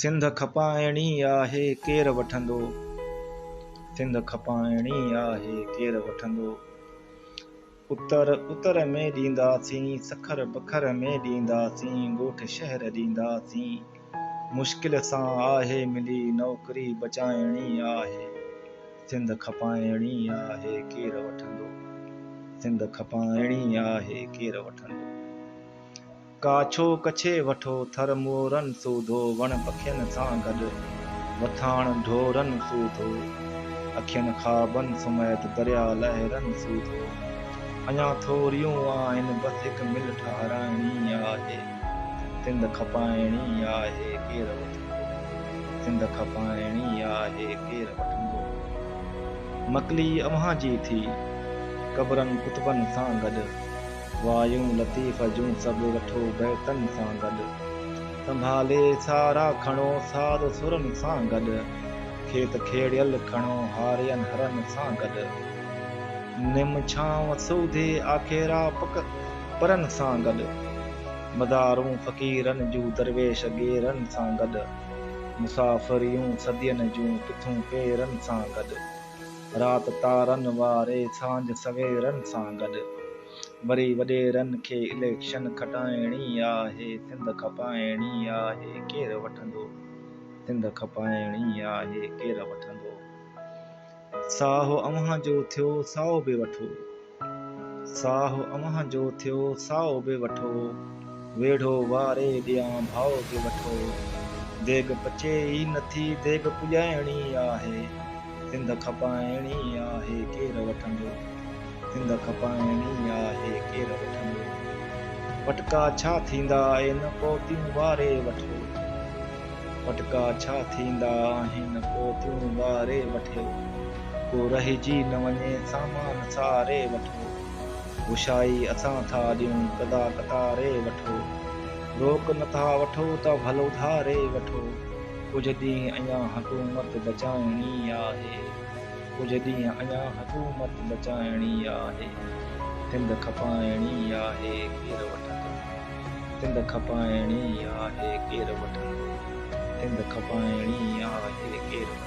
सिंध खपाइणी आहे केरु वठंदो। सिंध खपाइणी आहे केरु वठंदो। उतर में ॾींदासीं, सखर बखर में ॾींदासीं, ॻोठ शहर ॾींदासीं। मुश्किल सां आहे मिली नौकरी बचाइणी आहे। सिंध खपाइणी आहे केरु वठंदो। सिंध खपाइणी आहे केरु वठंदो। काछो कछे वठो थर मोरनि सूधो, वण पखियुनि सां गॾु वथाण ढोरनि सूधो। अखियुनि ख़्वाबनि सुमैत दरिया लहरनि सूधो। अञा थोरियूं आहिनि बस हिकु मिल ठहाराइणी आहे। सिंध खपाइणी आहे केरु वठंदो। सिंध खपाइणी आहे केरु वठंदो। मकली अव्हां जी थी क़बरनि कुतबनि सां गॾु, वायूं लतीफ़ जूं सभु वठो बैतनि सां गॾु। संभाले सारा खणो साध सुरनि सां गॾु, खेत खेड़ियल खणो हारियनि हरनि सां गॾु। निम छांव सूधे आखेरा परनि सां गॾु, मदारूं फ़क़ीरनि जूं दरवेश गेरनि सां गॾु। मुसाफ़िरियूं सदियनि जूं किथूं पेरनि सां गॾु, राति तारनि वारे सांझ सवेरनि सां गॾु। वरी वॾेरनि खे इलेक्शन खटाइणी आहे। सिंध खपाइणी आहे केरु वठंदो। सिंध खपाइणी आहे केरु वठंदो। साहो अव्हां जो थियो साओ बि वठो। साहो अव्हां जो थियो साओ बि वठो। वेढ़ो वारे ॾियां भाओ बि वठो। देग पचे ई नथी देग पुॼाइणी आहे। सिंध खपाइणी आहे केरु वठंदो। सिंध खपाइणी आहे केरु वठंदो। पटका छा थींदा आहिनि पोतियूं वारे वठो। पटका छा थींदा आहिनि पोतियूं वारे वठो। को रहिजी न वञे सामान सारे वठो। हुशाई असां था ॾियूं कदा कतारे वठो। रोक नथा वठो त भलो धारे वठो। कुझु ॾींहं अञा हुकूमत बचाइणी आहे। कुझु ॾींहं अञा हुकूमत बचाइणी आहे। सिंध खपाइणी आहे केरु वठंदो। सिंध खपाइणी आहे केरु वठंदो। सिंध खपाइणी आहे केरु